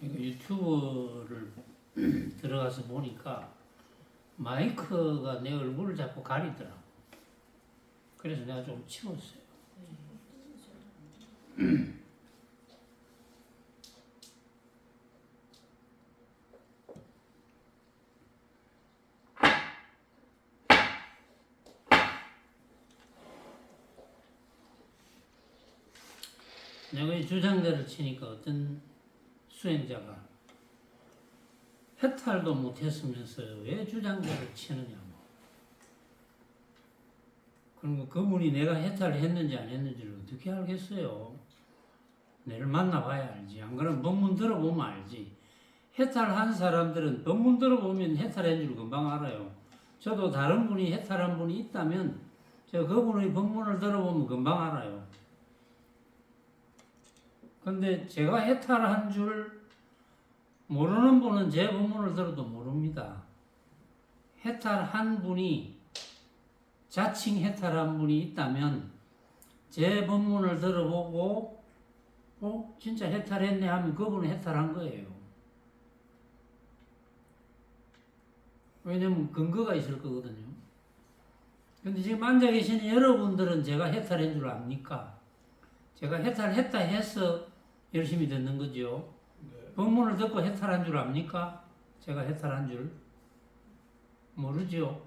유튜브를 들어가서 보니까 마이크가 내 얼굴을 자꾸 가리더라. 그래서 내가 좀 치웠어요. 내가 이 주장자를 치니까 어떤 수행자가 해탈도 못했으면서 왜 주장자를 치느냐고. 그리고 그분이 내가 해탈을 했는지 안 했는지를 어떻게 알겠어요? 내를 만나봐야 알지. 안 그러면 법문 들어보면 알지. 해탈한 사람들은 법문 들어보면 해탈한 줄 금방 알아요. 저도 다른 분이 해탈한 분이 있다면 제가 그분의 법문을 들어보면 금방 알아요. 근데 제가 해탈한 줄 모르는 분은 제 법문을 들어도 모릅니다. 해탈한 분이, 자칭 해탈한 분이 있다면 제 법문을 들어보고 진짜 해탈했네 하면 그분은 해탈한 거예요. 왜냐면 근거가 있을 거거든요. 근데 지금 앉아 계시는 여러분들은 제가 해탈한 줄 압니까? 제가 해탈했다 해서 열심히 듣는 거죠. 네. 법문을 듣고 해탈한 줄 압니까? 제가 해탈한 줄? 모르죠.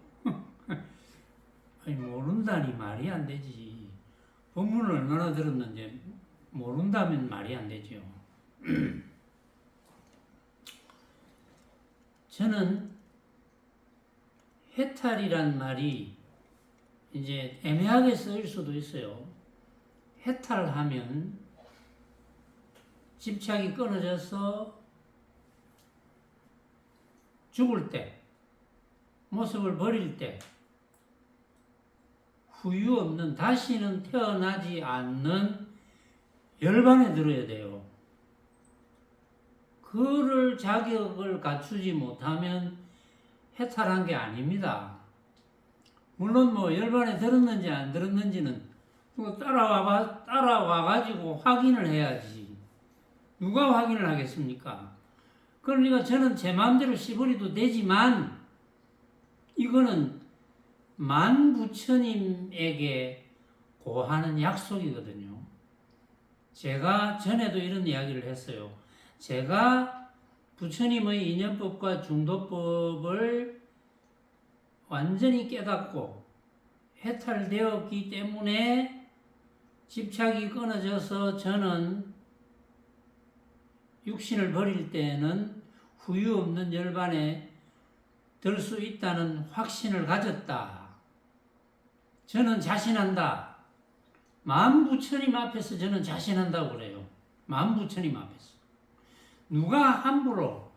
아니, 모른다니 말이 안 되지. 법문을 얼마나 들었는지 모른다면 말이 안 되죠. 저는 해탈이란 말이 이제 애매하게 쓰일 수도 있어요. 해탈하면 집착이 끊어져서 죽을 때, 모습을 버릴 때, 후유 없는, 다시는 태어나지 않는 열반에 들어야 돼요. 그를 자격을 갖추지 못하면 해탈한 게 아닙니다. 물론 뭐 열반에 들었는지 안 들었는지는 따라와가지고 확인을 해야지. 누가 확인을 하겠습니까? 그러니까 저는 제 마음대로 씹어리도 되지만 이거는 만부처님에게 고하는 약속이거든요. 제가 전에도 이런 이야기를 했어요. 제가 부처님의 인연법과 중도법을 완전히 깨닫고 해탈되었기 때문에 집착이 끊어져서 저는 육신을 버릴 때에는 후유 없는 열반에 들 수 있다는 확신을 가졌다. 저는 자신한다. 만부처님 앞에서 저는 자신한다고 그래요. 만부처님 앞에서. 누가 함부로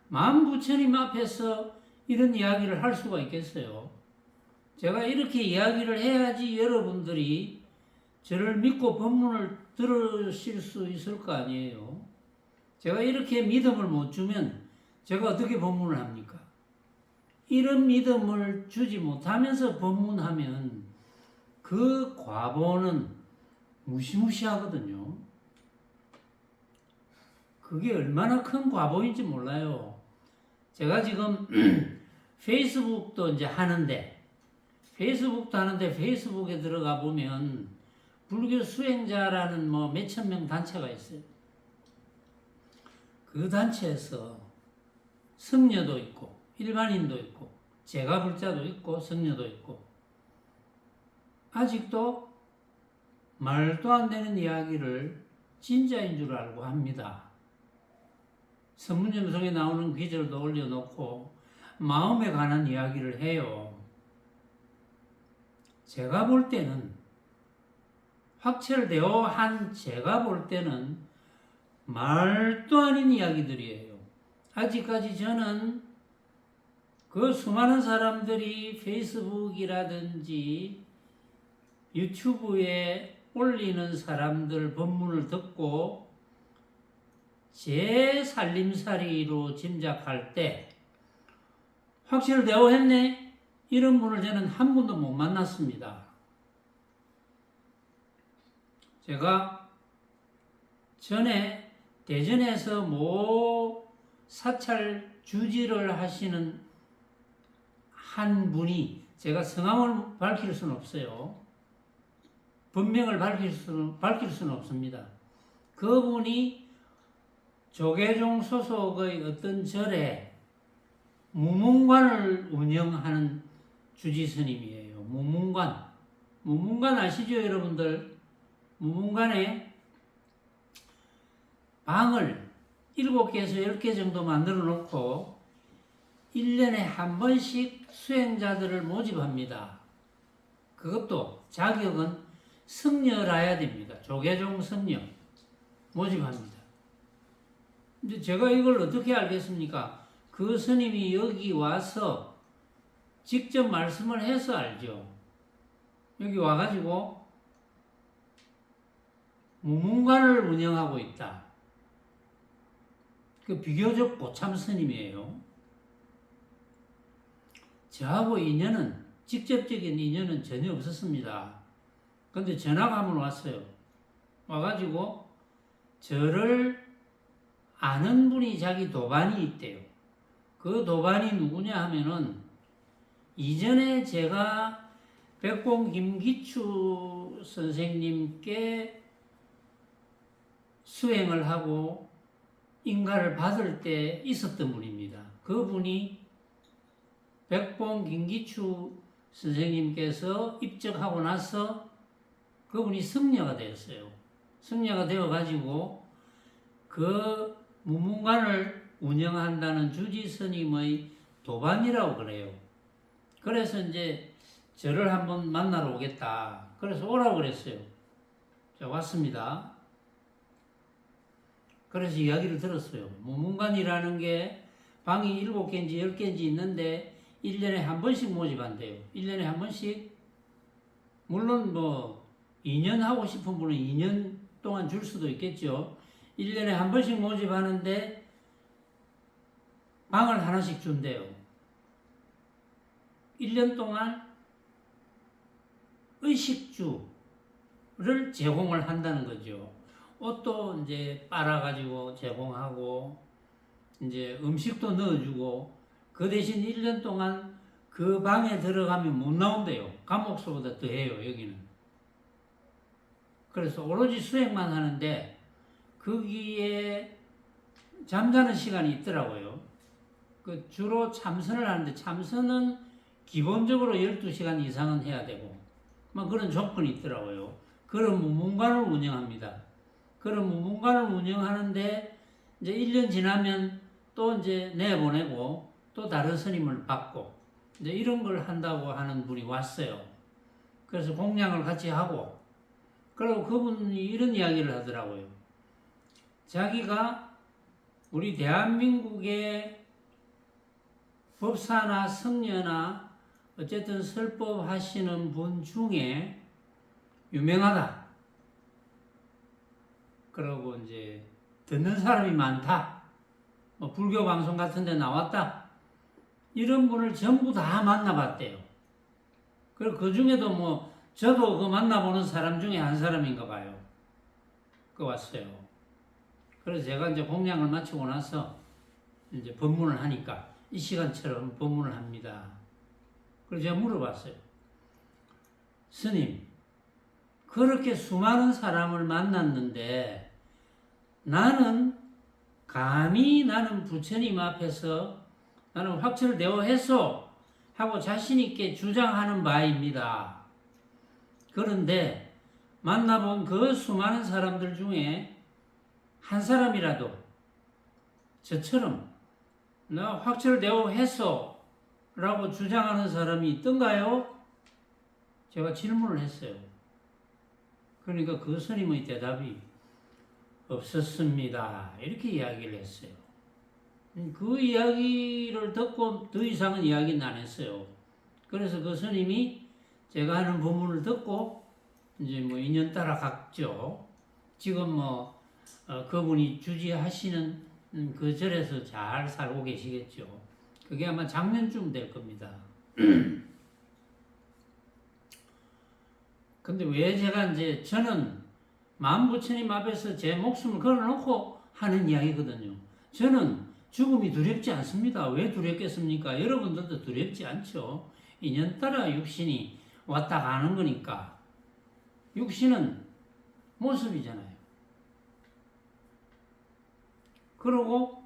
만부처님 앞에서 이런 이야기를 할 수가 있겠어요? 제가 이렇게 이야기를 해야지 여러분들이 저를 믿고 법문을 들으실 수 있을 거 아니에요? 제가 이렇게 믿음을 못 주면 제가 어떻게 법문을 합니까? 이런 믿음을 주지 못하면서 법문하면 그 과보는 무시무시하거든요. 그게 얼마나 큰 과보인지 몰라요. 제가 지금 페이스북도 이제 하는데, 페이스북에 들어가 보면 불교 수행자라는 뭐 몇천 명 단체가 있어요. 그 단체에서 승려도 있고, 일반인도 있고, 제가 불자도 있고, 승려도 있고, 아직도 말도 안 되는 이야기를 진짜인 줄 알고 합니다. 선문점성에 나오는 귀절도 올려놓고 마음에 관한 이야기를 해요. 제가 볼 때는 확철되어 한 제가 볼 때는 말도 아닌 이야기들이에요. 아직까지 저는 그 수많은 사람들이 페이스북이라든지 유튜브에 올리는 사람들 법문을 듣고 제 살림살이로 짐작할 때 확실되어 했네? 이런 분을 저는 한 번도 못 만났습니다. 제가 전에 대전에서 모 사찰 주지를 하시는 한 분이, 제가 성함을 밝힐 수는 없어요. 본명을 밝힐 수는 없습니다. 그분이 조계종 소속의 어떤 절에 무문관을 운영하는 주지스님이에요. 무문관 아시죠, 여러분들? 무문관에 방을 7개에서 10개 정도 만들어 놓고 1년에 한 번씩 수행자들을 모집합니다. 그것도 자격은 승려라야 됩니다. 조계종 승려 모집합니다. 근데 제가 이걸 어떻게 알겠습니까? 그 스님이 여기 와서 직접 말씀을 해서 알죠. 여기 와가지고 무문관을 운영하고 있다. 그 비교적 고참 스님이에요. 저하고 직접적인 인연은 전혀 없었습니다. 근데 전화가 한번 왔어요. 와가지고 저를 아는 분이 자기 도반이 있대요. 그 도반이 누구냐 하면은 이전에 제가 백봉 김기추 선생님께 수행을 하고 인가를 받을 때 있었던 분입니다. 그분이 백봉 김기추 선생님께서 입적하고 나서 그분이 승려가 되었어요. 승려가 되어가지고 그 무문관을 운영한다는 주지 스님의 도반이라고 그래요. 그래서 이제 저를 한번 만나러 오겠다. 그래서 오라고 그랬어요. 자, 왔습니다. 그래서 이야기를 들었어요. 무문관이라는 게 방이 7개인지 10개인지 있는데 1년에 한 번씩 모집한대요. 1년에 한 번씩. 물론 뭐 2년 하고 싶은 분은 2년 동안 줄 수도 있겠죠. 1년에 한 번씩 모집하는데 방을 하나씩 준대요. 1년 동안 의식주를 제공을 한다는 거죠. 옷도 이제 빨아가지고 제공하고, 이제 음식도 넣어주고, 그 대신 1년 동안 그 방에 들어가면 못 나온대요. 감옥소보다 더해요, 여기는. 그래서 오로지 수행만 하는데, 거기에 잠자는 시간이 있더라고요. 그 주로 참선을 하는데, 참선은 기본적으로 12시간 이상은 해야 되고, 막 그런 조건이 있더라고요. 그런 무문관을 운영합니다. 그런 무문관을 운영하는데, 이제 1년 지나면 또 이제 내보내고, 또 다른 스님을 받고, 이제 이런 걸 한다고 하는 분이 왔어요. 그래서 공양을 같이 하고, 그리고 그분이 이런 이야기를 하더라고요. 자기가 우리 대한민국의 법사나 성녀나 어쨌든 설법 하시는 분 중에 유명하다. 그러고 이제 듣는 사람이 많다. 뭐 불교 방송 같은 데 나왔다. 이런 분을 전부 다 만나봤대요. 그리고 그 중에도 뭐 저도 그 만나보는 사람 중에 한 사람인가 봐요. 그 왔어요. 그래서 제가 이제 공양을 마치고 나서 이제 법문을 하니까 이 시간처럼 법문을 합니다. 그래서 제가 물어봤어요. 스님, 그렇게 수많은 사람을 만났는데 나는 감히 나는 부처님 앞에서 나는 확철대오했소 하고 자신있게 주장하는 바입니다. 그런데 만나본 그 수많은 사람들 중에 한 사람이라도 저처럼 나 확철대오했소 라고 주장하는 사람이 있던가요? 제가 질문을 했어요. 그러니까 그 스님의 대답이 없었습니다. 이렇게 이야기를 했어요. 그 이야기를 듣고 더 이상은 이야기는 안 했어요. 그래서 그 스님이 제가 하는 법문을 듣고 이제 뭐 인연 따라 갔죠. 지금 뭐 그분이 주지하시는 그 절에서 잘 살고 계시겠죠. 그게 아마 작년쯤 될 겁니다. 근데 왜 제가 이제 저는 만부처님 앞에서 제 목숨을 걸어놓고 하는 이야기거든요. 저는 죽음이 두렵지 않습니다. 왜 두렵겠습니까? 여러분들도 두렵지 않죠. 인연따라 육신이 왔다 가는 거니까. 육신은 모습이잖아요. 그리고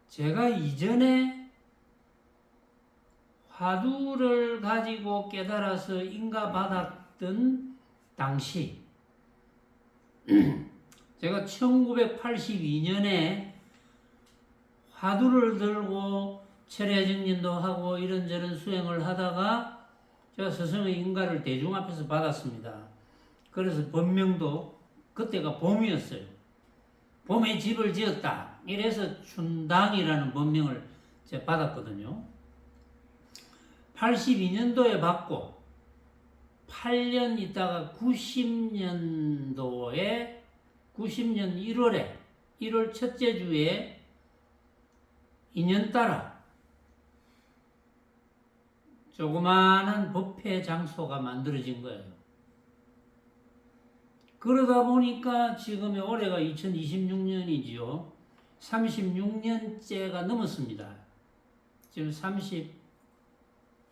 제가 이전에 화두를 가지고 깨달아서 인가받았던 당시 제가 1982년에 화두를 들고 철야정진도 하고 이런저런 수행을 하다가 제가 스승의 인가를 대중 앞에서 받았습니다. 그래서 법명도 그때가 봄이었어요. 봄에 집을 지었다. 이래서 춘당이라는 법명을 제가 받았거든요. 82년도에 받고 8년 있다가 90년 1월에 1월 첫째 주에 인연따라 조그마한 법회 장소가 만들어진 거예요. 그러다 보니까 지금의 올해가 2026년이지요. 36년째가 넘었습니다. 지금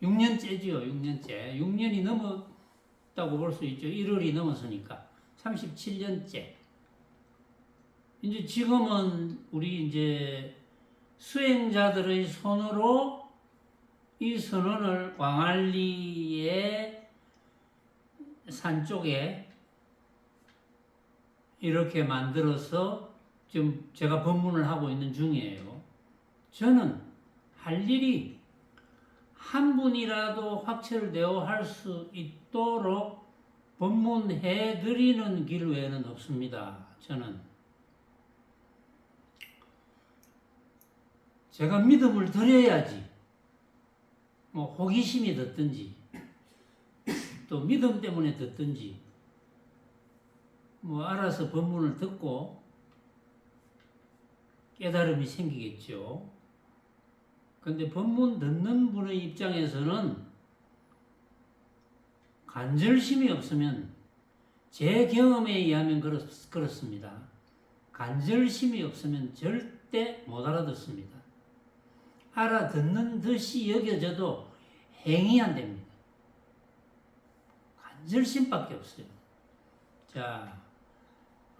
36년째지요. 6년째. 6년이 넘었다고 볼 수 있죠. 1월이 넘었으니까. 37년째. 이제 지금은 우리 이제 수행자들의 손으로 이 선원을 광안리의 산 쪽에 이렇게 만들어서 지금 제가 법문을 하고 있는 중이에요. 저는 할 일이 한 분이라도 확철되어 할 수 있도록 법문해 드리는 길 외에는 없습니다. 저는 제가 믿음을 드려야지 뭐 호기심이 듣든지 또 믿음 때문에 듣든지 뭐 알아서 법문을 듣고 깨달음이 생기겠죠. 근데 법문 듣는 분의 입장에서는 간절심이 없으면 제 경험에 의하면 그렇습니다. 간절심이 없으면 절대 못 알아듣습니다. 알아듣는 듯이 여겨져도 행이 안 됩니다. 간절심밖에 없어요. 자,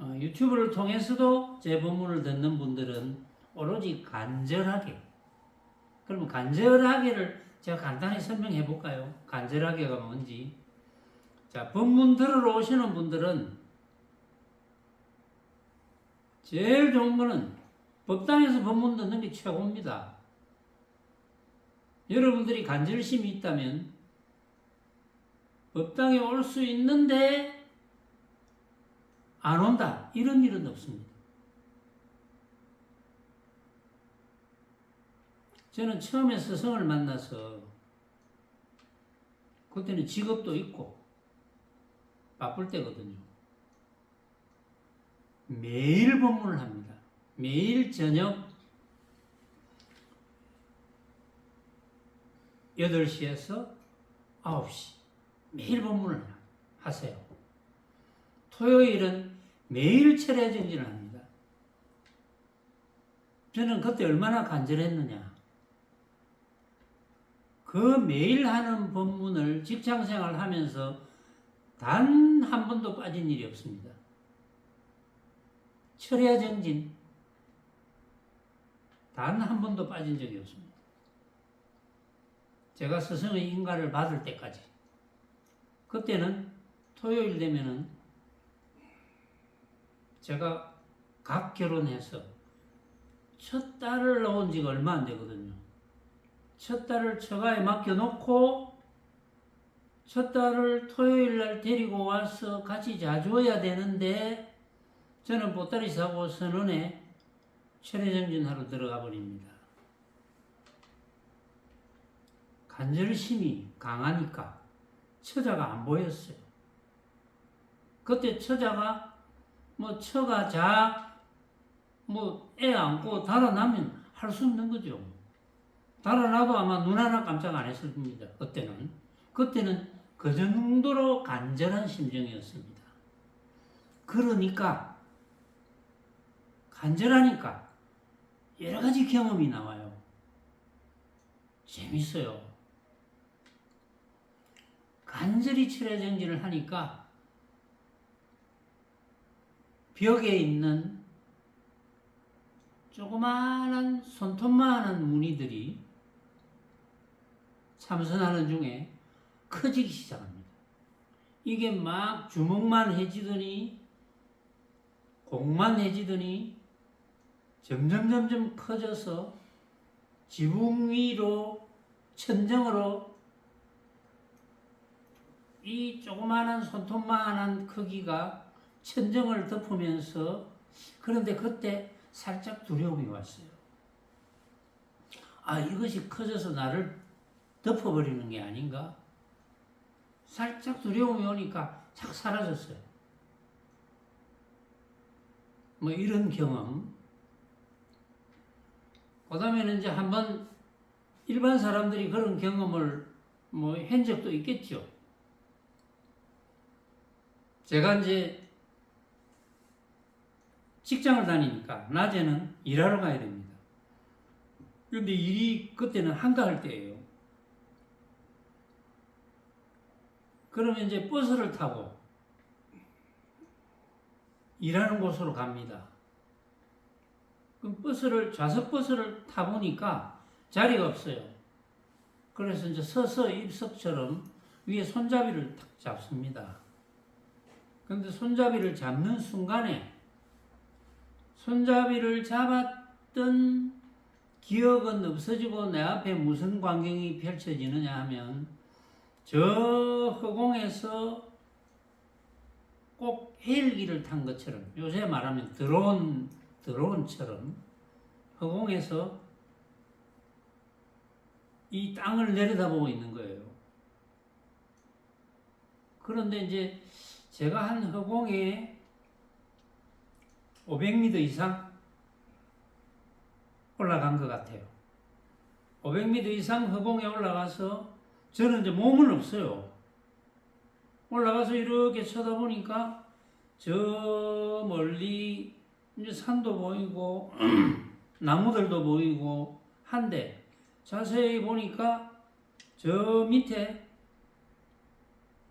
유튜브를 통해서도 제 법문을 듣는 분들은 오로지 간절하게, 그러면 간절하게를 제가 간단히 설명해 볼까요? 간절하게가 뭔지. 자, 법문 들으러 오시는 분들은 제일 좋은 거는 법당에서 법문 듣는 게 최고입니다. 여러분들이 간절심이 있다면 법당에 올 수 있는데 안 온다. 이런 일은 없습니다. 저는 처음에 스승을 만나서 그때는 직업도 있고 바쁠 때거든요. 매일 법문을 합니다. 매일 저녁 8시에서 9시 매일 법문을 하세요. 토요일은 매일 철야정진을 합니다. 저는 그때 얼마나 간절했느냐. 그 매일 하는 법문을 직장생활 하면서 단 한 번도 빠진 일이 없습니다. 철야정진 단 한 번도 빠진 적이 없습니다. 제가 스승의 인가를 받을 때까지. 그때는 토요일 되면은 제가 각 결혼해서 첫 딸을 낳은 지가 얼마 안 되거든요. 첫 딸을 처가에 맡겨놓고 첫 딸을 토요일 날 데리고 와서 같이 자주어야 되는데 저는 보따리 사고 선원에 철야정진하러 들어가 버립니다. 간절심이 강하니까 처자가 안 보였어요. 그때 처자가 뭐 처가 애 안고 달아나면 할 수 없는 거죠. 달아나도 아마 눈 하나 깜짝 안 했을 겁니다. 그때는 그 정도로 간절한 심정이었습니다. 그러니까 간절하니까 여러 가지 경험이 나와요. 재밌어요. 간절히 철야정진을 하니까 벽에 있는 조그마한 손톱만한 무늬들이 참선하는 중에 커지기 시작합니다. 이게 막 주먹만 해지더니 공만 해지더니 점점 커져서 지붕 위로 천정으로 이 조그마한 손톱만한 크기가 천정을 덮으면서 그런데 그때 살짝 두려움이 왔어요. 아, 이것이 커져서 나를 덮어버리는 게 아닌가? 살짝 두려움이 오니까 착 사라졌어요. 뭐 이런 경험. 그 다음에는 이제 한번 일반 사람들이 그런 경험을 뭐 한 적도 있겠죠. 제가 이제 직장을 다니니까 낮에는 일하러 가야 됩니다. 그런데 일이 그때는 한가할 때예요. 그러면 이제 버스를 타고 일하는 곳으로 갑니다. 그럼 좌석 버스를 타보니까 자리가 없어요. 그래서 이제 서서 입석처럼 위에 손잡이를 탁 잡습니다. 근데 손잡이를 잡는 순간에 손잡이를 잡았던 기억은 없어지고 내 앞에 무슨 광경이 펼쳐지느냐 하면 저 허공에서 꼭 헬기를 탄 것처럼 요새 말하면 드론처럼 허공에서 이 땅을 내려다보고 있는 거예요. 그런데 이제 제가 한 허공에 500m 이상 올라간 것 같아요. 500m 이상 허공에 올라가서 저는 이제 몸은 없어요. 올라가서 이렇게 쳐다보니까 저 멀리 이제 산도 보이고 나무들도 보이고 한데 자세히 보니까 저 밑에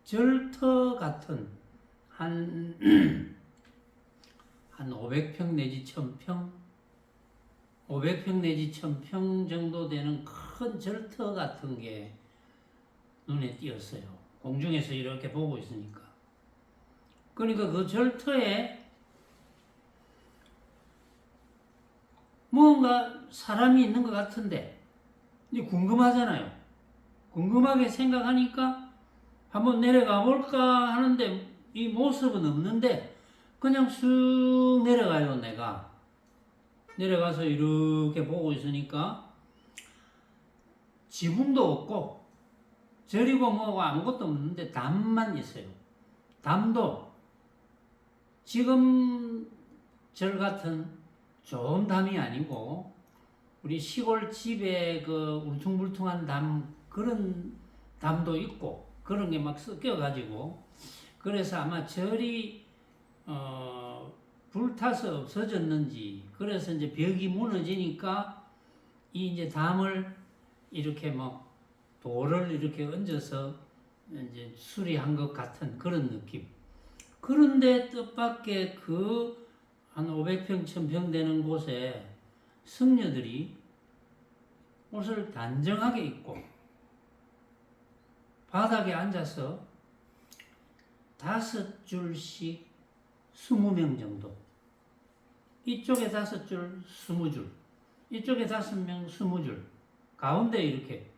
절터 같은 한 500평 내지 1000평 500평 내지 1000평 정도 되는 큰 절터 같은 게 눈에 띄었어요. 공중에서 이렇게 보고 있으니까. 그러니까 그 절터에 뭔가 사람이 있는 것 같은데 궁금하잖아요. 궁금하게 생각하니까 한번 내려가 볼까 하는데 이 모습은 없는데 그냥 쑥 내려가요. 내가 내려가서 이렇게 보고 있으니까 지붕도 없고 절이고 뭐고 아무것도 없는데 담만 있어요. 담도 지금 절 같은 좋은 담이 아니고 우리 시골 집에 그 울퉁불퉁한 담 그런 담도 있고 그런 게 막 섞여가지고 그래서 아마 절이 불타서 없어졌는지 그래서 이제 벽이 무너지니까 이 이제 담을 이렇게 뭐 돌을 이렇게 얹어서 이제 수리한 것 같은 그런 느낌. 그런데 뜻밖의 그 한 500평, 1000평 되는 곳에 승려들이 옷을 단정하게 입고 바닥에 앉아서 5줄씩 20명 정도. 이쪽에 5줄, 20줄. 이쪽에 5명, 20줄. 가운데 이렇게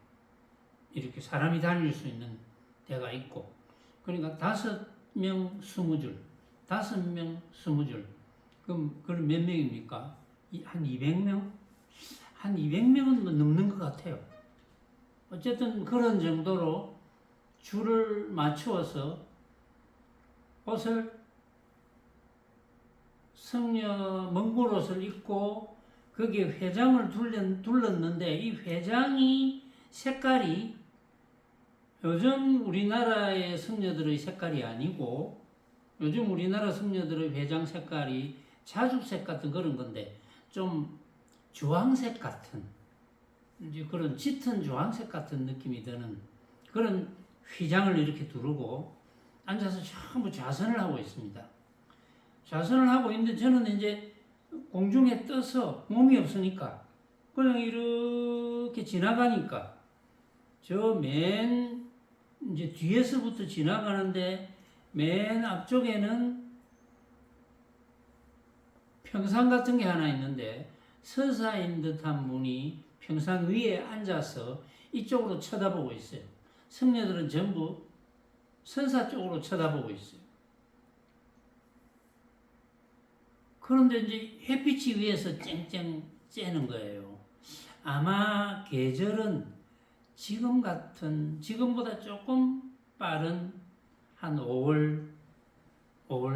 사람이 다닐 수 있는 데가 있고. 그러니까 5명, 20줄. 5명, 20줄. 그럼 몇 명입니까? 한 200명? 한 200명은 넘는 것 같아요. 어쨌든 그런 정도로 줄을 맞추어서 옷을 성녀 몽골 옷을 입고 거기에 회장을 둘렀는데 이 회장이 색깔이 요즘 우리나라의 성녀들의 색깔이 아니고 요즘 우리나라 승려들의 회장 색깔이 자주색 같은 그런 건데 좀 주황색 같은 이제 그런 짙은 주황색 같은 느낌이 드는 그런 휘장을 이렇게 두르고 앉아서 전부 좌선을 하고 있습니다. 좌선을 하고 있는데 저는 이제 공중에 떠서 몸이 없으니까 그냥 이렇게 지나가니까 저 맨 이제 뒤에서부터 지나가는데 맨 앞쪽에는 평상 같은 게 하나 있는데 서사인 듯한 분이 평상 위에 앉아서 이쪽으로 쳐다보고 있어요. 승려들은 전부 선사 쪽으로 쳐다보고 있어요. 그런데 이제 햇빛이 위에서 쨍쨍 쬐는 거예요. 아마 계절은 지금보다 조금 빠른 한 5월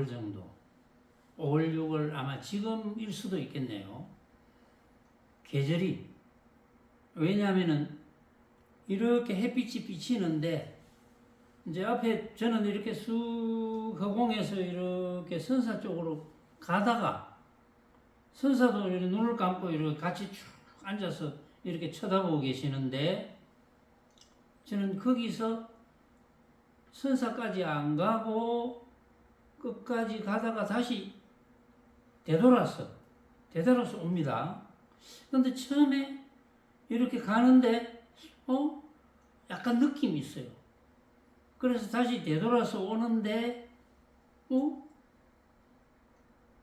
정도. 5월, 6월 아마 지금일 수도 있겠네요. 계절이. 왜냐하면은 이렇게 햇빛이 비치는데 이제 앞에 저는 이렇게 쑥 허공에서 이렇게 선사 쪽으로 가다가 선사도 이렇게 눈을 감고 이렇게 같이 쭉 앉아서 이렇게 쳐다보고 계시는데 저는 거기서 선사까지 안 가고 끝까지 가다가 다시 되돌아서 옵니다. 그런데 처음에 이렇게 가는데 약간 느낌이 있어요. 그래서 다시 되돌아서 오는데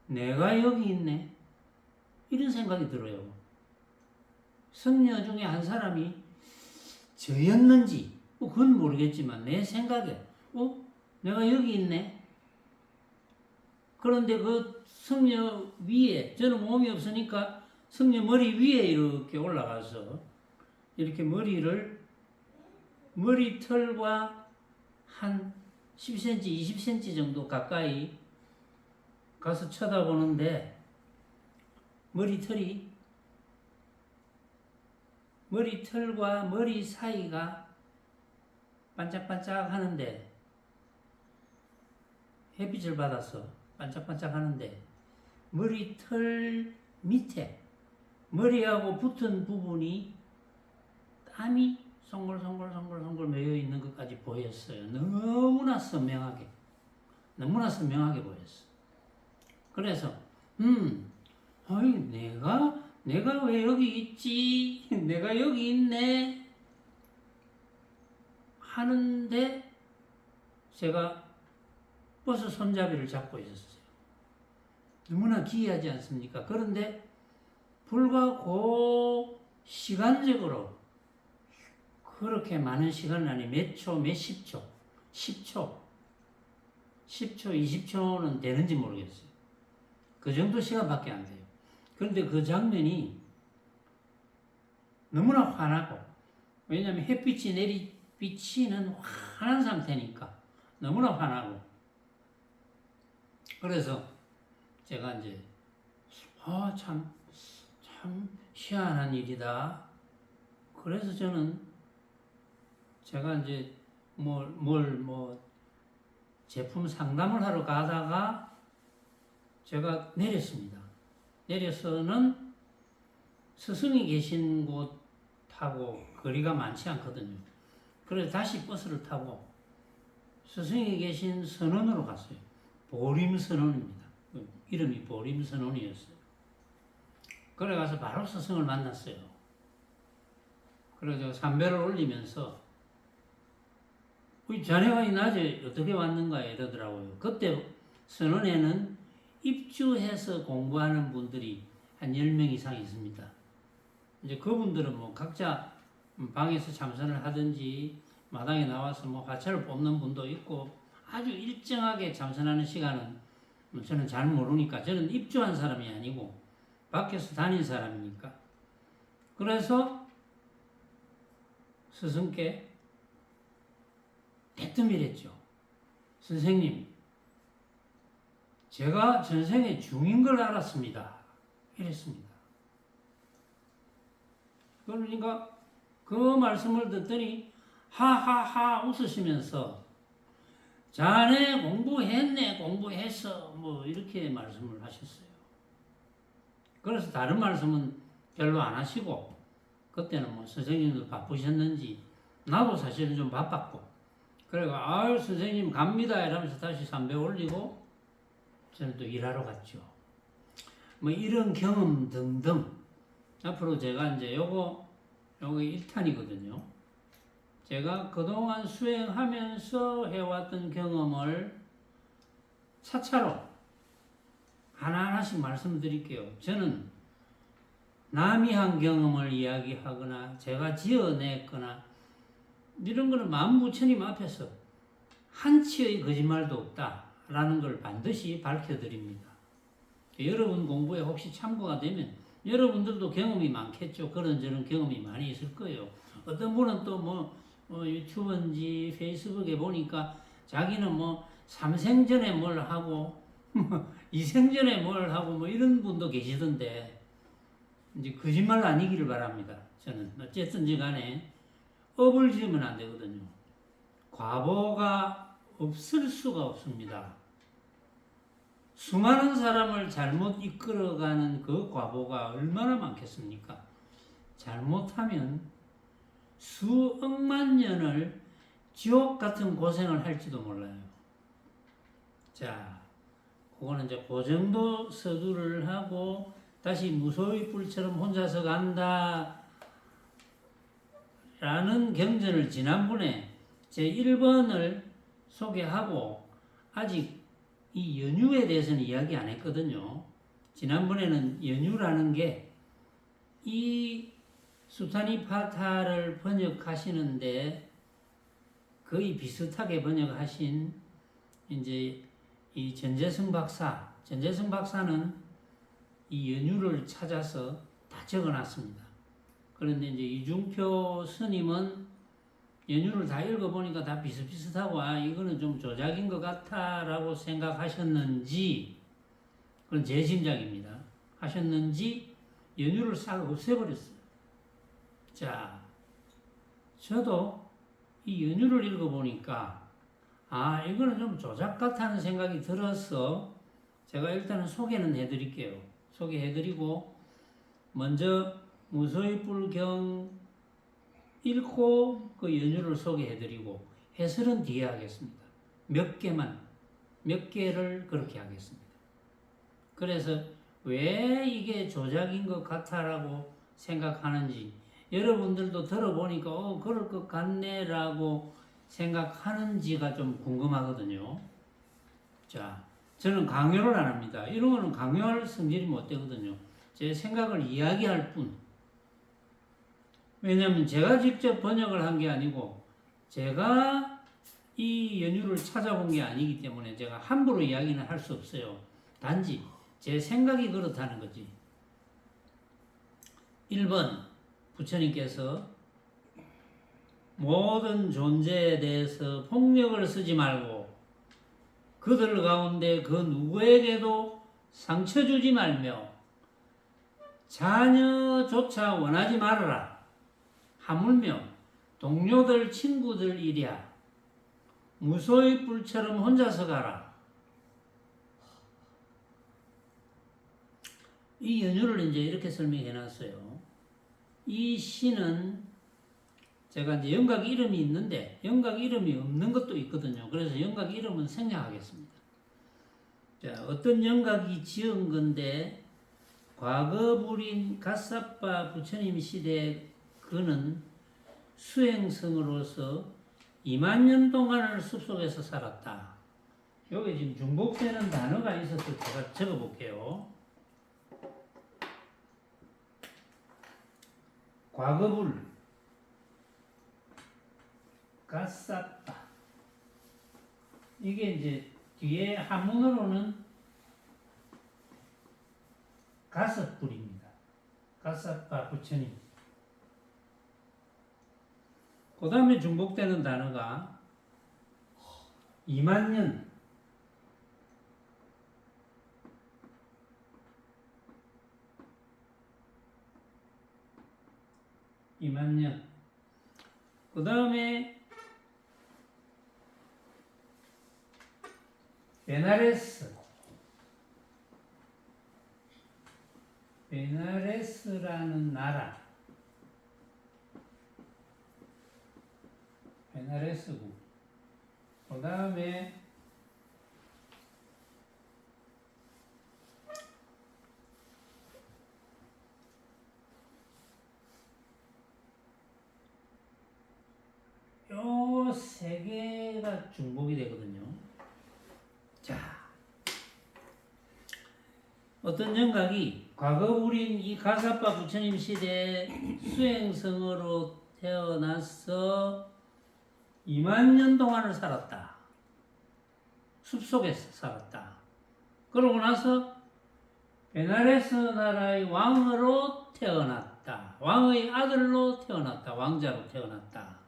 내가 여기 있네 이런 생각이 들어요. 승려 중에 한 사람이 저였는지 그건 모르겠지만 내 생각에 내가 여기 있네. 그런데 그 승려 위에 저는 몸이 없으니까 승려 머리 위에 이렇게 올라가서 이렇게 머리털과 한 10cm, 20cm 정도 가까이 가서 쳐다보는데 머리털과 머리 사이가 반짝반짝 하는데 햇빛을 받아서 반짝반짝 하는데 머리털 밑에 머리하고 붙은 부분이 땀이 송골송골 매여 있는 것까지 보였어요. 너무나 선명하게 보였어. 그래서 내가 왜 여기 있지? 내가 여기 있네 하는데 제가 버스 손잡이를 잡고 있었어요. 너무나 기이하지 않습니까? 그런데 불과 그 시간적으로 그렇게 많은 시간은 아니 몇 초, 몇십 초, 10초, 20초는 되는지 모르겠어요. 그 정도 시간밖에 안 돼요. 그런데 그 장면이 너무나 환하고 왜냐하면 햇빛이 비치는 환한 상태니까 너무나 환하고 그래서 제가 이제 참 희한한 일이다. 그래서 제가 이제 제품 상담을 하러 가다가 제가 내렸습니다. 내려서는 스승이 계신 곳하고 거리가 많지 않거든요. 그래서 다시 버스를 타고 스승이 계신 선원으로 갔어요. 보림선원입니다. 이름이 보림선원이었어요. 그래 가서 바로 스승을 만났어요. 그래서 삼배를 올리면서 자네가 이 낮에 어떻게 왔는가 이러더라고요. 그때 선원에는 입주해서 공부하는 분들이 한 10명 이상 있습니다. 이제 그분들은 각자 방에서 참선을 하든지 마당에 나와서 화차를 뽑는 분도 있고 아주 일정하게 참선하는 시간은 저는 잘 모르니까 저는 입주한 사람이 아니고 밖에서 다닌 사람이니까 그래서 스승께 대뜸이랬죠. 선생님, 제가 전생에 중인 걸 알았습니다. 이랬습니다. 그러니까 그 말씀을 듣더니 하하하 웃으시면서 자네 공부했네, 공부했어, 뭐 이렇게 말씀을 하셨어요. 그래서 다른 말씀은 별로 안 하시고, 그때는 뭐 선생님도 바쁘셨는지 나도 사실은 좀 바빴고, 그래가 아유 선생님 갑니다 이러면서 다시 담배 올리고 저는 또 일하러 갔죠. 뭐 이런 경험 등등. 앞으로 제가 이제 요거 1탄이거든요. 제가 그동안 수행하면서 해왔던 경험을 차차로 하나하나씩 말씀드릴게요. 저는 남이 한 경험을 이야기하거나 제가 지어냈거나 이런 거는 만부천님 앞에서 한치의 거짓말도 없다라는 걸 반드시 밝혀드립니다. 여러분 공부에 혹시 참고가 되면 여러분들도 경험이 많겠죠. 그런저런 경험이 많이 있을 거예요. 어떤 분은 또 유튜브인지 페이스북에 보니까 자기는 뭐 삼생전에 뭘 하고 이생전에 뭘 하고 뭐 이런 분도 계시던데 이제 거짓말 아니기를 바랍니다. 저는 어쨌든지 간에 업을 지으면 안 되거든요. 과보가 없을 수가 없습니다. 수많은 사람을 잘못 이끌어가는 그 과보가 얼마나 많겠습니까? 잘못하면 수억만 년을 지옥 같은 고생을 할지도 몰라요. 자, 그거는 이제 그 정도 서두를 하고 다시 무소의 뿔처럼 혼자서 간다 라는 경전을 지난번에 제 1번을 소개하고 아직 이 연유에 대해서는 이야기 안 했거든요. 지난번에는 연유라는 게 이 수타니파타를 번역하시는데 거의 비슷하게 번역하신 이제 이 전재승 박사는 이 연유를 찾아서 다 적어놨습니다. 그런데 이제 이중표 스님은 연유를 다 읽어보니까 다 비슷비슷하고 이거는 좀 조작인 것 같아라고 생각하셨는지 그건 제 짐작입니다. 하셨는지 연유를 싹 없애버렸어요. 자, 저도 이 연유를 읽어보니까 이거는 좀 조작 같다는 생각이 들어서 제가 일단은 소개는 해드릴게요. 소개해드리고 먼저 무소의 뿔경 읽고 그 연유를 소개해드리고 해설은 뒤에 하겠습니다. 몇 개를 그렇게 하겠습니다. 그래서 왜 이게 조작인 것 같아라고 생각하는지 여러분들도 들어보니까 그럴 것 같네라고 생각하는지가 좀 궁금하거든요. 자, 저는 강요를 안 합니다. 이런 거는 강요할 성질이 못 되거든요. 제 생각을 이야기할 뿐. 왜냐하면 제가 직접 번역을 한 게 아니고 제가 이 연유를 찾아본 게 아니기 때문에 제가 함부로 이야기는 할 수 없어요. 단지 제 생각이 그렇다는 거지. 1번 부처님께서 모든 존재에 대해서 폭력을 쓰지 말고 그들 가운데 그 누구에게도 상처 주지 말며 자녀조차 원하지 말아라. 하물며 동료들 친구들 이랴 무소의 뿔처럼 혼자서 가라. 이 연유를 이제 이렇게 설명해 놨어요. 이 시는 제가 이제 영각 이름이 있는데 영각 이름이 없는 것도 있거든요. 그래서 영각 이름은 생략하겠습니다. 자, 어떤 영각이 지은 건데 과거 불인 갓사빠 부처님 시대 그는 수행성으로서 2만 년 동안을 숲속에서 살았다. 여기 지금 중복되는 단어가 있어서 제가 적어볼게요. 과거불 갓사빠 이게 이제 뒤에 한문으로는 가섭불입니다. 갓사빠 부처님. 그 다음에 중복되는 단어가 2만 년 2만 년. 그 다음에 베나레스라는 나라, 베나레스국. 그 다음에 요 세 개가 중복이 되거든요. 자, 어떤 영각이 과거 우린 이 가사빠 부처님 시대 수행성으로 태어나서 2만 년 동안을 살았다. 숲속에서 살았다. 그러고 나서 베나레스 나라의 왕으로 태어났다. 왕의 아들로 태어났다. 왕자로 태어났다.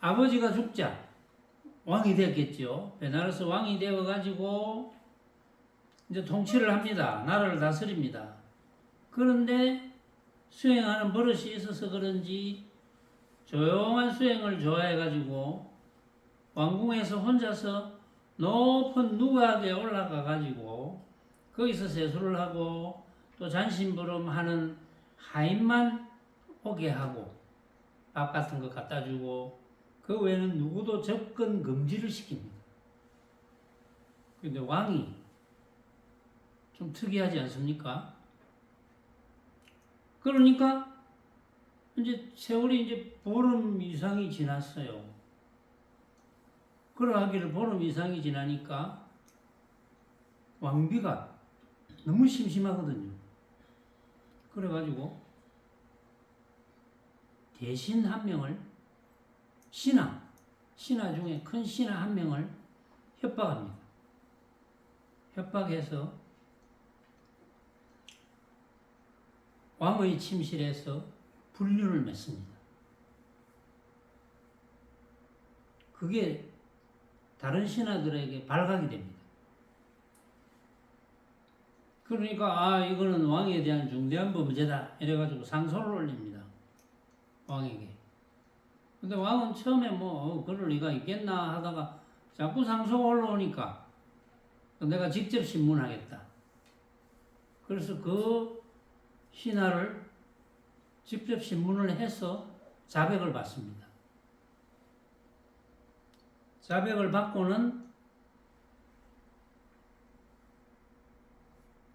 아버지가 죽자 왕이 됐겠죠. 베나레스 왕이 되어가지고 이제 통치를 합니다. 나라를 다스립니다. 그런데 수행하는 버릇이 있어서 그런지 조용한 수행을 좋아해가지고 왕궁에서 혼자서 높은 누각에 올라가가지고 거기서 세수를 하고 또 잔심부름하는 하인만 오게 하고 밥 같은 거 갖다 주고 그 외에는 누구도 접근 금지를 시킵니다. 근데 왕이 좀 특이하지 않습니까? 그러니까 이제 세월이 이제 보름 이상이 지났어요. 그러하기를 보름 이상이 지나니까 왕비가 너무 심심하거든요. 그래가지고 대신 한 명을 신하 중에 큰 신하 한 명을 협박합니다. 협박해서 왕의 침실에서 불륜을 맺습니다. 그게 다른 신하들에게 발각이 됩니다. 그러니까 이거는 왕에 대한 중대한 범죄다 이래가지고 상소를 올립니다. 왕에게. 근데 왕은 처음에 그럴 리가 있겠나 하다가 자꾸 상소가 올라오니까 내가 직접 신문하겠다. 그래서 그 신하를 직접 신문을 해서 자백을 받습니다. 자백을 받고는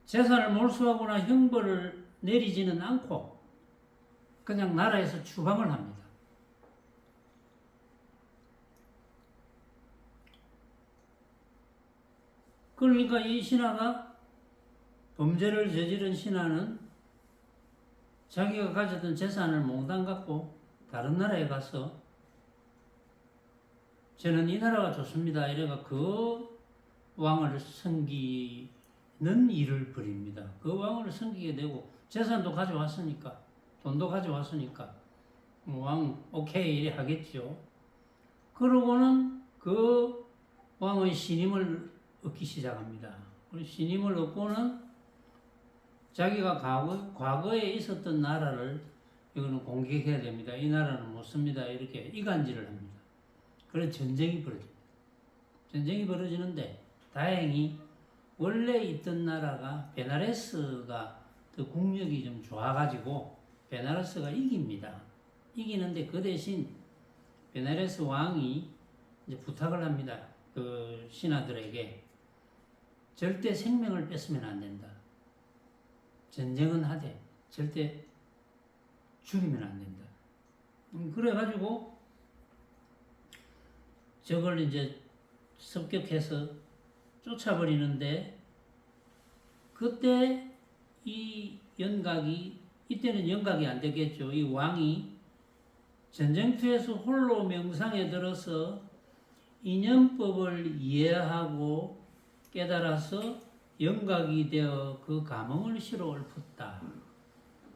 재산을 몰수하거나 형벌을 내리지는 않고 그냥 나라에서 추방을 합니다. 그러니까 이 신하가 범죄를 저지른 신하는 자기가 가졌던 재산을 몽땅 갖고 다른 나라에 가서 저는 이 나라가 좋습니다. 이래가 그 왕을 섬기는 일을 벌입니다. 그 왕을 섬기게 되고 재산도 가져왔으니까 돈도 가져왔으니까 왕 오케이 이래 하겠죠. 그러고는 그 왕의 신임을 얻기 시작합니다. 그리고 신임을 얻고는 자기가 과거에 있었던 나라를 이거는 공격해야 됩니다. 이 나라는 못 씁니다. 이렇게 이간질을 합니다. 그래서 전쟁이 벌어집니다. 전쟁이 벌어지는데 다행히 원래 있던 나라가 베나레스가 더 국력이 좀 좋아가지고 베나레스가 이깁니다. 이기는데 그 대신 베나레스 왕이 이제 부탁을 합니다. 그 신하들에게 절대 생명을 뺏으면 안 된다. 전쟁은 하되 절대 죽이면 안 된다. 그래가지고 저걸 이제 습격해서 쫓아버리는데 그때 이 연각이 이때는 연각이 안 되겠죠. 이 왕이 전쟁터에서 홀로 명상에 들어서 인연법을 이해하고 깨달아서 영각이 되어 그 감흥을 실어 읊었다.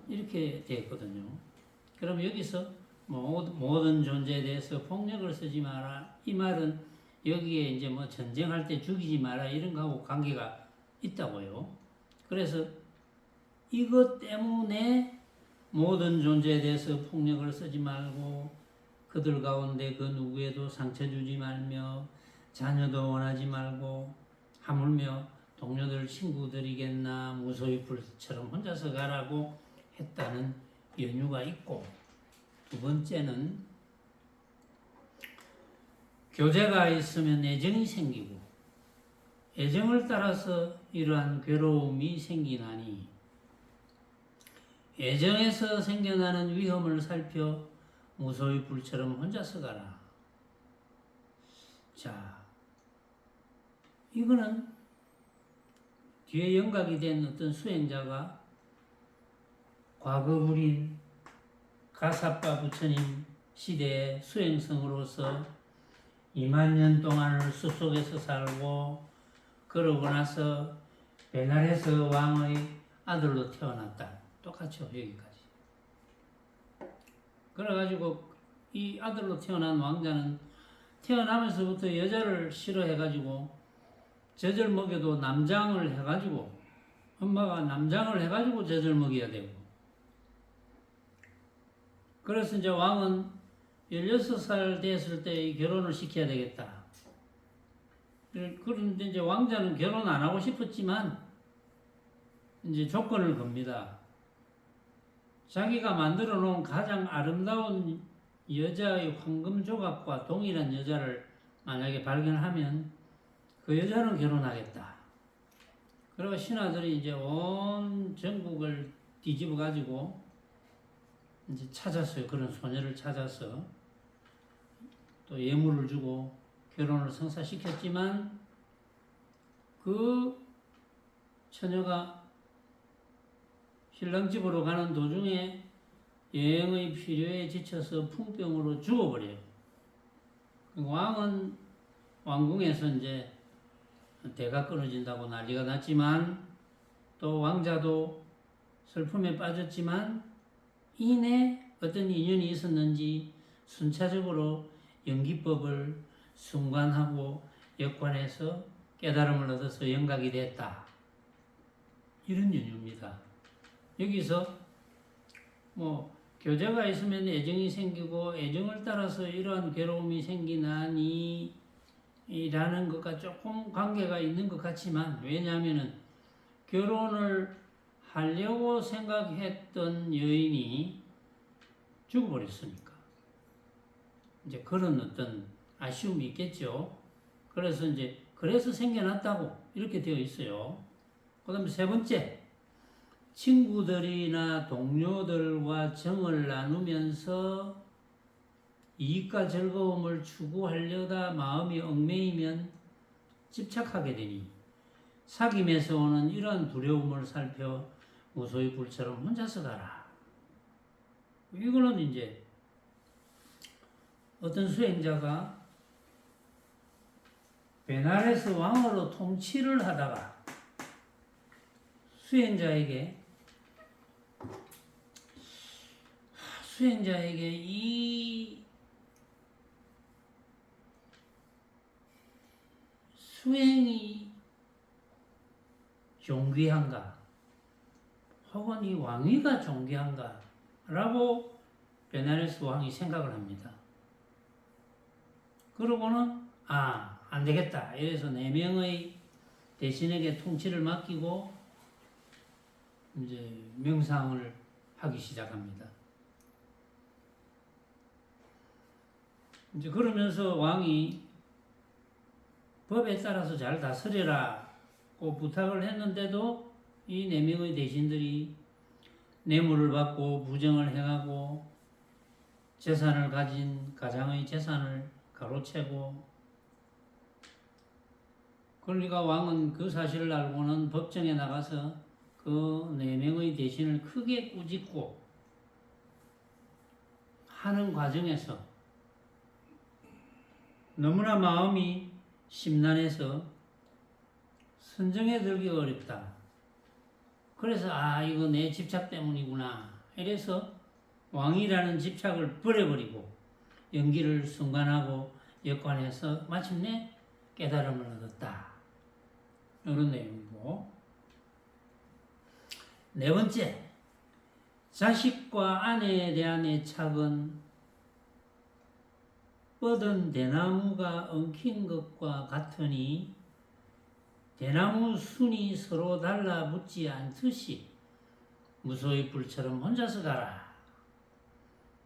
이렇게 되었거든요. 그럼 여기서 모든 존재에 대해서 폭력을 쓰지 마라. 이 말은 여기에 이제 전쟁할 때 죽이지 마라. 이런 거하고 관계가 있다고요. 그래서 이것 때문에 모든 존재에 대해서 폭력을 쓰지 말고 그들 가운데 그 누구에도 상처 주지 말며 자녀도 원하지 말고 하물며 동료들 친구들이겠나 무소유 불처럼 혼자서 가라고 했다는 연유가 있고, 두 번째는 교제가 있으면 애정이 생기고 애정을 따라서 이러한 괴로움이 생기나니 애정에서 생겨나는 위험을 살펴 무소유 불처럼 혼자서 가라. 자, 이거는 뒤에 연각이 된 어떤 수행자가 과거 우린 가사빠 부처님 시대의 수행성으로서 2만 년 동안을 숲속에서 살고 그러고 나서 베나레스 왕의 아들로 태어났다. 똑같죠, 여기까지. 그래가지고 이 아들로 태어난 왕자는 태어나면서부터 여자를 싫어해가지고 젖을 먹여도 남장을 해가지고 엄마가 남장을 해가지고 젖을 먹여야 되고, 그래서 이제 왕은 16살 됐을 때 결혼을 시켜야 되겠다. 그런데 이제 왕자는 결혼 안 하고 싶었지만 이제 조건을 겁니다. 자기가 만들어 놓은 가장 아름다운 여자의 황금 조각과 동일한 여자를 만약에 발견하면 그 여자는 결혼하겠다. 그리고 신하들이 이제 온 전국을 뒤집어 가지고 이제 찾았어요. 그런 소녀를 찾아서 또 예물을 주고 결혼을 성사시켰지만 그 처녀가 신랑 집으로 가는 도중에 여행의 필요에 지쳐서 풍병으로 죽어버려요. 왕은 왕궁에서 이제 대가 끊어진다고 난리가 났지만 또 왕자도 슬픔에 빠졌지만 이내 어떤 인연이 있었는지 순차적으로 연기법을 순관하고 역관해서 깨달음을 얻어서 영각이 됐다. 이런 연유입니다. 여기서 뭐 교제가 있으면 애정이 생기고 애정을 따라서 이러한 괴로움이 생기나니 라는 것과 조금 관계가 있는 것 같지만, 왜냐하면 결혼을 하려고 생각했던 여인이 죽어버렸으니까 이제 그런 어떤 아쉬움이 있겠죠. 그래서 이제 그래서 생겨났다고 이렇게 되어 있어요. 그 다음에 세 번째, 친구들이나 동료들과 정을 나누면서 이익과 즐거움을 추구하려다 마음이 얽매이면 집착하게 되니 사귐에서 오는 이러한 두려움을 살펴 무소유 불처럼 혼자서 가라. 이거는 이제 어떤 수행자가 베나레스 왕으로 통치를 하다가 수행자에게 이 수행이 존귀한가 혹은 이 왕위가 존귀한가 라고 베나레스 왕이 생각을 합니다. 그러고는 안 되겠다. 이래서 4명의 대신에게 통치를 맡기고 이제 명상을 하기 시작합니다. 이제 그러면서 왕이 법에 따라서 잘 다스려라고 부탁을 했는데도 이 4명의 대신들이 뇌물을 받고 부정을 행하고 재산을 가진 가장의 재산을 가로채고, 그러니까 왕은 그 사실을 알고는 법정에 나가서 그 4명의 대신을 크게 꾸짖고 하는 과정에서 너무나 마음이 심란해서 선정에 들기가 어렵다. 그래서 이거 내 집착 때문이구나. 이래서 왕이라는 집착을 버려버리고 연기를 순간하고 역관해서 마침내 깨달음을 얻었다. 이런 내용이고, 4번째, 자식과 아내에 대한 애착은 뻗은 대나무가 엉킨 것과 같으니 대나무 순이 서로 달라붙지 않듯이 무소의 불처럼 혼자서 가라.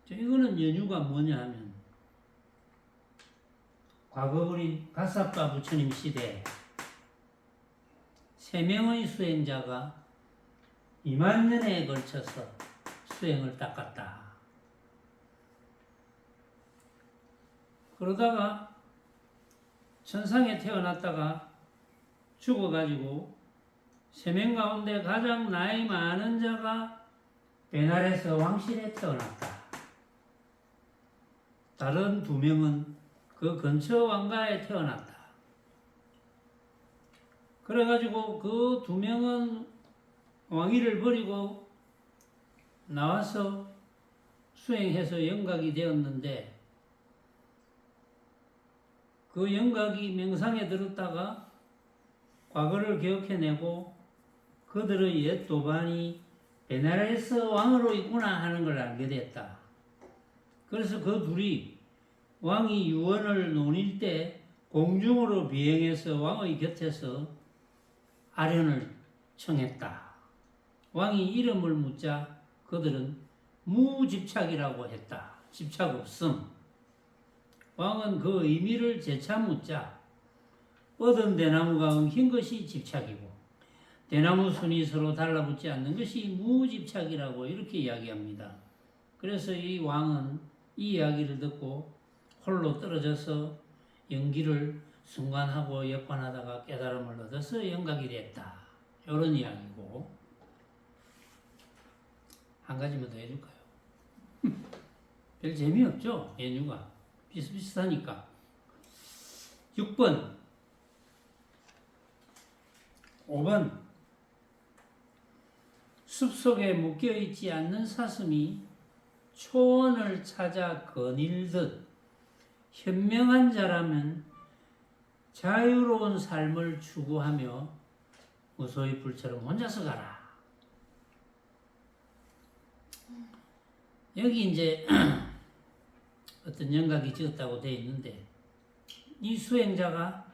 이거는 연유가 뭐냐 하면 과거 우리 가사빠 부처님 시대에 3명의 수행자가 2만 년에 걸쳐서 수행을 닦았다. 그러다가 천상에 태어났다가 죽어가지고 3명 가운데 가장 나이 많은 자가 베나레스 왕실에 태어났다. 다른 2명은 그 근처 왕가에 태어났다. 그래가지고 그 2명은 왕위를 버리고 나와서 수행해서 영각이 되었는데 그 영각이 명상에 들었다가 과거를 기억해내고 그들의 옛 도반이 베나레스 왕으로 있구나 하는 걸 알게 됐다. 그래서 그 둘이 왕이 유언을 논일 때 공중으로 비행해서 왕의 곁에서 아련을 청했다. 왕이 이름을 묻자 그들은 무집착이라고 했다. 집착 없음. 왕은 그 의미를 재차 묻자 뻗은 대나무가 엉킨 것이 집착이고 대나무 순이 서로 달라붙지 않는 것이 무집착이라고 이렇게 이야기합니다. 그래서 이 왕은 이 이야기를 듣고 홀로 떨어져서 연기를 순간하고 역관하다가 깨달음을 얻어서 영각이 됐다. 이런 이야기고 한 가지만 더 해줄까요? 별 재미없죠? 연유가 비슷비슷하니까. 6번 5번 숲속에 묶여있지 않는 사슴이 초원을 찾아 거닐듯 현명한 자라면 자유로운 삶을 추구하며 무소의 불처럼 혼자서 가라. 여기 이제 어떤 영각이 지었다고 되어 있는데 이 수행자가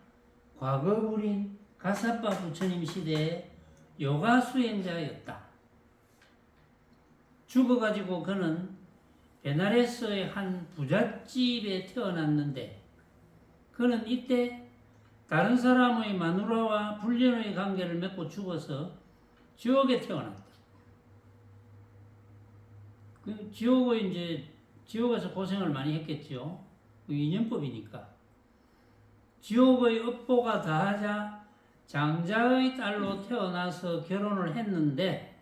과거 우린 가사빠 부처님 시대의 요가 수행자였다. 죽어가지고 그는 베나레스의 한 부잣집에 태어났는데 그는 이때 다른 사람의 마누라와 불륜의 관계를 맺고 죽어서 지옥에 태어났다. 그 지옥에서 고생을 많이 했겠죠. 그 인연법이니까. 지옥의 업보가 다하자 장자의 딸로 태어나서 결혼을 했는데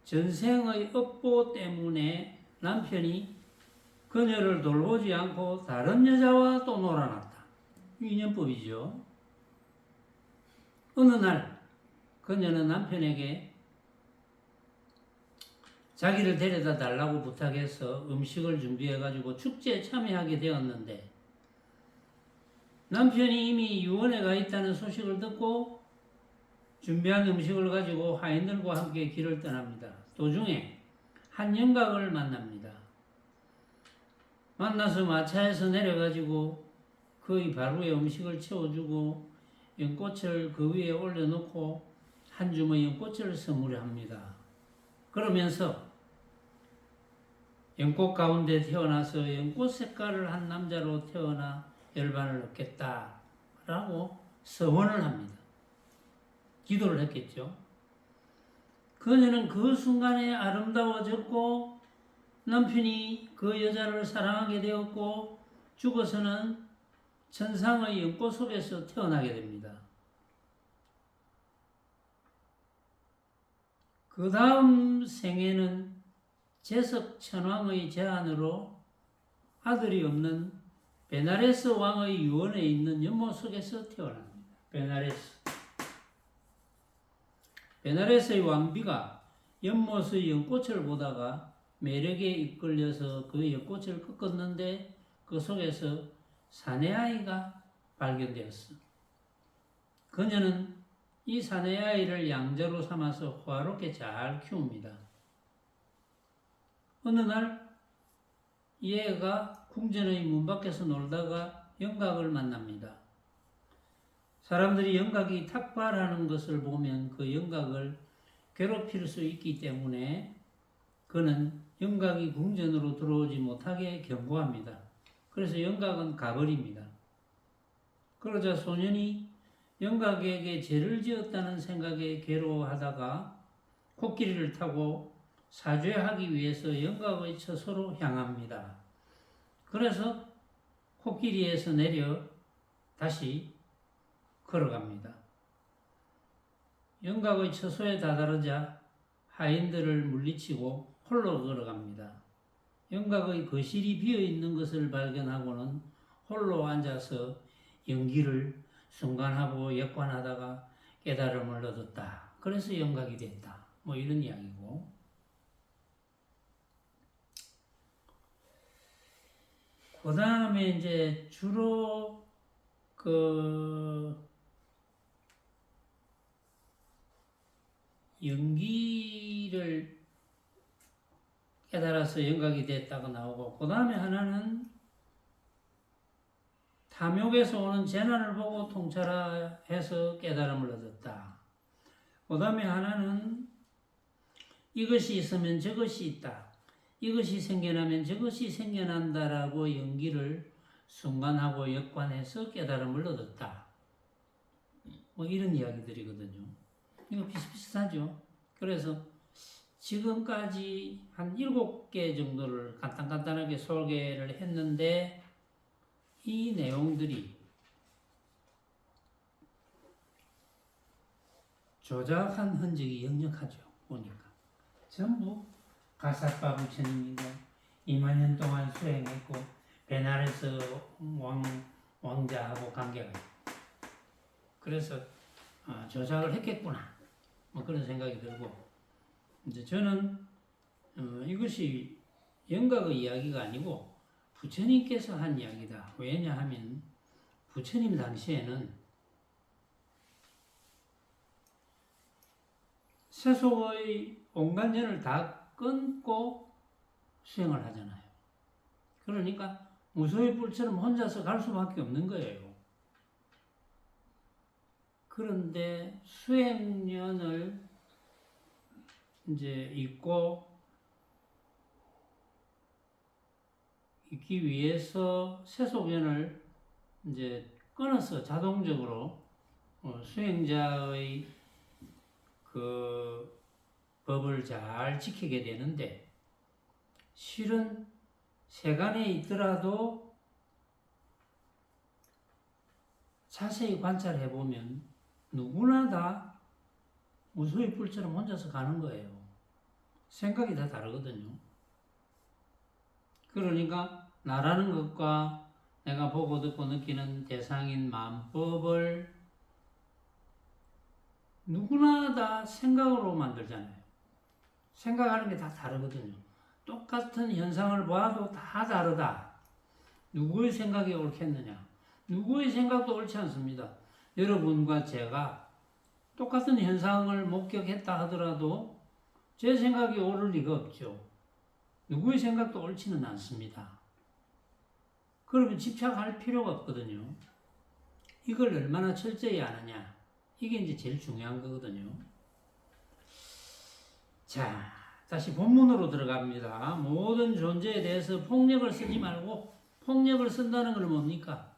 전생의 업보 때문에 남편이 그녀를 돌보지 않고 다른 여자와 또 놀아났다. 인연법이죠. 어느 날 그녀는 남편에게 자기를 데려다 달라고 부탁해서 음식을 준비해가지고 축제에 참여하게 되었는데 남편이 이미 유언에 가 있다는 소식을 듣고 준비한 음식을 가지고 하인들과 함께 길을 떠납니다. 도중에 한 영각을 만납니다. 만나서 마차에서 내려가지고 그의 바루에 음식을 채워주고 연꽃을 그 위에 올려놓고 한 주머니 연꽃을 선물합니다. 그러면서 연꽃 가운데 태어나서 연꽃 색깔을 한 남자로 태어나 열반을 얻겠다라고 서원을 합니다. 기도를 했겠죠. 그녀는 그 순간에 아름다워졌고 남편이 그 여자를 사랑하게 되었고 죽어서는 천상의 연꽃 속에서 태어나게 됩니다. 그 다음 생에는 제석 천왕의 제안으로 아들이 없는 베나레스 왕의 유언에 있는 연못 속에서 태어납니다. 베나레스의 왕비가 연못의 연꽃을 보다가 매력에 이끌려서 그 연꽃을 꺾었는데 그 속에서 사내 아이가 발견되었어. 그녀는 이 사내 아이를 양자로 삼아서 호화롭게 잘 키웁니다. 어느 날 이 애가 궁전의 문 밖에서 놀다가 영각을 만납니다. 사람들이 영각이 탁발하는 것을 보면 그 영각을 괴롭힐 수 있기 때문에 그는 영각이 궁전으로 들어오지 못하게 경고합니다. 그래서 영각은 가버립니다. 그러자 소년이 영각에게 죄를 지었다는 생각에 괴로워하다가 코끼리를 타고 사죄하기 위해서 영각의 처소로 향합니다. 그래서 코끼리에서 내려 다시 걸어갑니다. 영각의 처소에 다다르자 하인들을 물리치고 홀로 걸어갑니다. 영각의 거실이 비어있는 것을 발견하고는 홀로 앉아서 연기를 순간하고 역관하다가 깨달음을 얻었다. 그래서 영각이 됐다. 뭐 이런 이야기고. 그 다음에 이제 주로 연기를 깨달아서 영각이 됐다고 나오고, 그 다음에 하나는 탐욕에서 오는 재난을 보고 통찰해서 깨달음을 얻었다. 그 다음에 하나는 이것이 있으면 저것이 있다. 이것이 생겨나면 저것이 생겨난다라고 연기를 순간하고 역관해서 깨달음을 얻었다. 뭐 이런 이야기들이거든요. 이거 비슷비슷하죠. 그래서 지금까지 한 7개 정도를 간단하게 소개를 했는데 이 내용들이 조작한 흔적이 역력하죠. 보니까 전부 가사빠 부처님이고 2만 년 동안 수행했고 베나레스 왕자하고 관계가 있고 그래서 조작을 했겠구나 뭐 그런 생각이 들고 이제 저는 이것이 영각의 이야기가 아니고 부처님께서 한 이야기다. 왜냐하면 부처님 당시에는 세속의 온갖 년을 다 끊고 수행을 하잖아요. 그러니까 무소의 뿔처럼 혼자서 갈 수밖에 없는 거예요. 그런데 수행년을 이제 있기 위해서 세속연을 이제 끊어서 자동적으로 수행자의 그 법을 잘 지키게 되는데 실은 세간에 있더라도 자세히 관찰해 보면 누구나 다 무소의 뿔처럼 혼자서 가는 거예요. 생각이 다 다르거든요. 그러니까 나라는 것과 내가 보고 듣고 느끼는 대상인 만법을 누구나 다 생각으로 만들잖아요. 생각하는 게 다 다르거든요. 똑같은 현상을 봐도 다 다르다. 누구의 생각이 옳겠느냐? 누구의 생각도 옳지 않습니다. 여러분과 제가 똑같은 현상을 목격했다 하더라도 제 생각이 옳을 리가 없죠. 누구의 생각도 옳지는 않습니다. 그러면 집착할 필요가 없거든요. 이걸 얼마나 철저히 아느냐. 이게 이제 제일 중요한 거거든요. 자, 다시 본문으로 들어갑니다. 모든 존재에 대해서 폭력을 쓰지 말고 폭력을 쓴다는 건 뭡니까?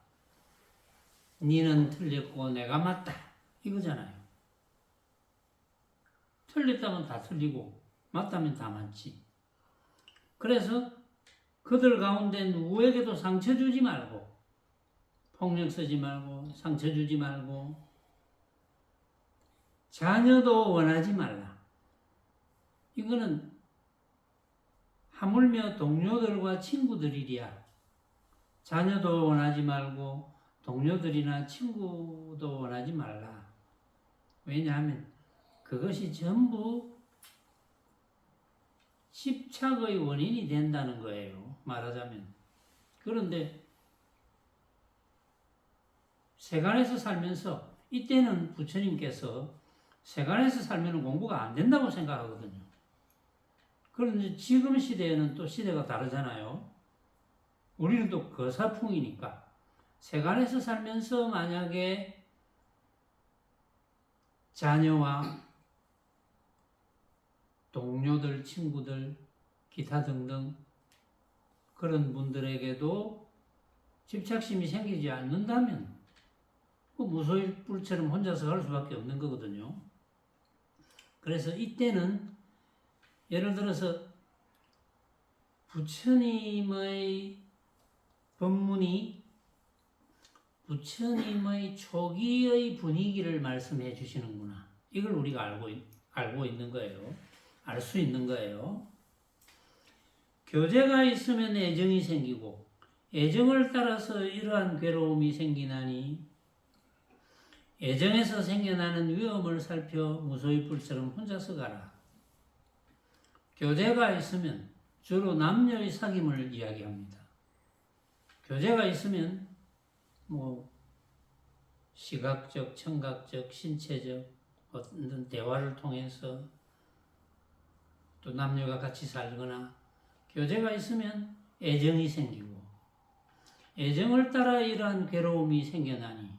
니는 틀렸고 내가 맞다. 이거잖아요. 틀렸다면 다 틀리고 맞다면 다 맞지. 그래서 그들 가운데 누구에게도 상처 주지 말고 폭력 쓰지 말고 상처 주지 말고 자녀도 원하지 말라. 이거는 하물며 동료들과 친구들이랴. 자녀도 원하지 말고 동료들이나 친구도 원하지 말라. 왜냐하면 그것이 전부 집착의 원인이 된다는 거예요. 말하자면. 그런데 세간에서 살면서 이때는 부처님께서 세간에서 살면 공부가 안 된다고 생각하거든요. 그런데 지금 시대에는 또 시대가 다르잖아요. 우리는 또 거사풍이니까 세간에서 살면서 만약에 자녀와 동료들, 친구들, 기타 등등 그런 분들에게도 집착심이 생기지 않는다면 무소일 뿔처럼 혼자서 갈 수밖에 없는 거거든요. 그래서 이때는 예를 들어서 부처님의 법문이 부처님의 초기의 분위기를 말씀해 주시는구나. 이걸 우리가 알고 있는 거예요. 알 수 있는 거예요. 교제가 있으면 애정이 생기고 애정을 따라서 이러한 괴로움이 생기나니 애정에서 생겨나는 위험을 살펴 무소의 뿔처럼 혼자서 가라. 교제가 있으면 주로 남녀의 사귐을 이야기합니다. 교제가 있으면 시각적, 청각적, 신체적 어떤 대화를 통해서 또 남녀가 같이 살거나 교제가 있으면 애정이 생기고 애정을 따라 이러한 괴로움이 생겨나니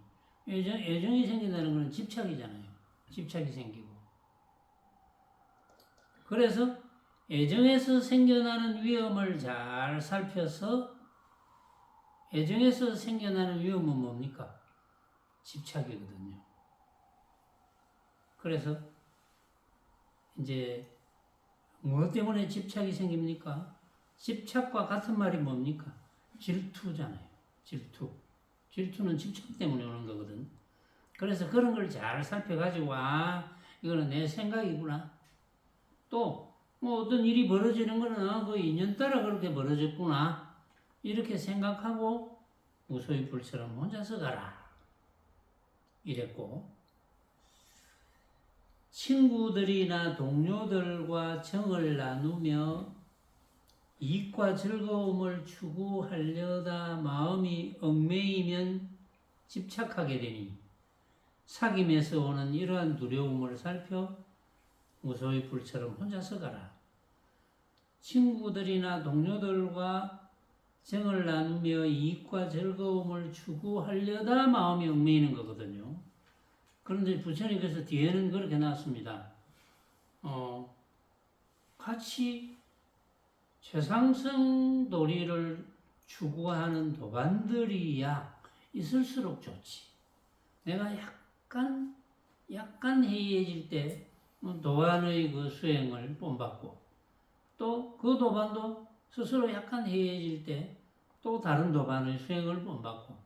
애정이 생긴다는 것은 집착이잖아요. 집착이 생기고 그래서 애정에서 생겨나는 위험을 잘 살펴서 애정에서 생겨나는 위험은 뭡니까? 집착이거든요. 그래서 이제 무엇 때문에 집착이 생깁니까? 집착과 같은 말이 뭡니까? 질투잖아요. 질투. 질투는 집착 때문에 오는 거거든. 그래서 그런 걸 잘 살펴가지고 이거는 내 생각이구나. 또 어떤 일이 벌어지는 거는 그 인연 따라 그렇게 벌어졌구나. 이렇게 생각하고 무소의 뿔처럼 혼자서 가라. 이랬고 친구들이나 동료들과 정을 나누며 이익과 즐거움을 추구하려다 마음이 얽매이면 집착하게 되니 사귐에서 오는 이러한 두려움을 살펴 무소의 뿔처럼 혼자서 가라. 친구들이나 동료들과 정을 나누며 이익과 즐거움을 추구하려다 마음이 얽매이는 거거든요. 그런데 부처님께서 뒤에는 그렇게 나왔습니다. 같이 최상승 도리를 추구하는 도반들이야 있을수록 좋지. 내가 약간 해이해질 때 도반의 그 수행을 본받고 또 그 도반도 스스로 약간 해이해질 때 또 다른 도반의 수행을 본받고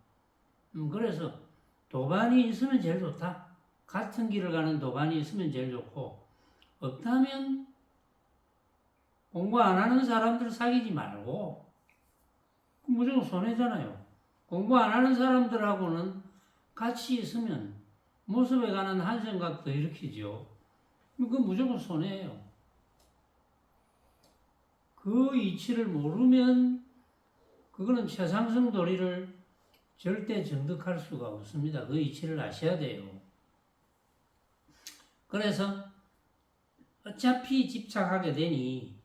그래서 도반이 있으면 제일 좋다. 같은 길을 가는 도반이 있으면 제일 좋고 없다면 공부 안 하는 사람들 사귀지 말고 무조건 손해잖아요. 공부 안 하는 사람들하고는 같이 있으면 모습에 관한 한 생각도 일으키죠. 그건 무조건 손해예요. 그 이치를 모르면 그거는 최상승 도리를 절대 정득할 수가 없습니다. 그 이치를 아셔야 돼요. 그래서 어차피 집착하게 되니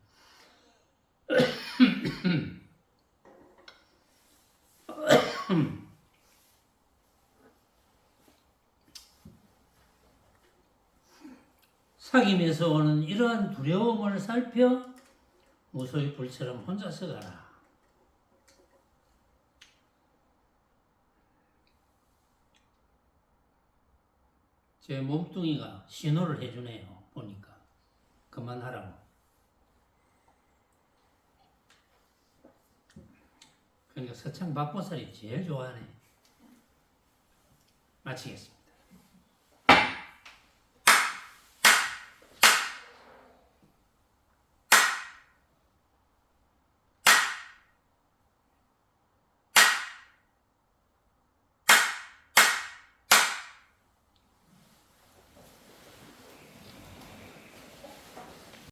사귐에서 오는 이러한 두려움을 살펴 무소의 뿔처럼 혼자서 가라. 제 몸뚱이가 신호를 해주네요. 보니까 그만하라고. 그러니까 서창 박보살이 제일 좋아하네. 마치겠습니다.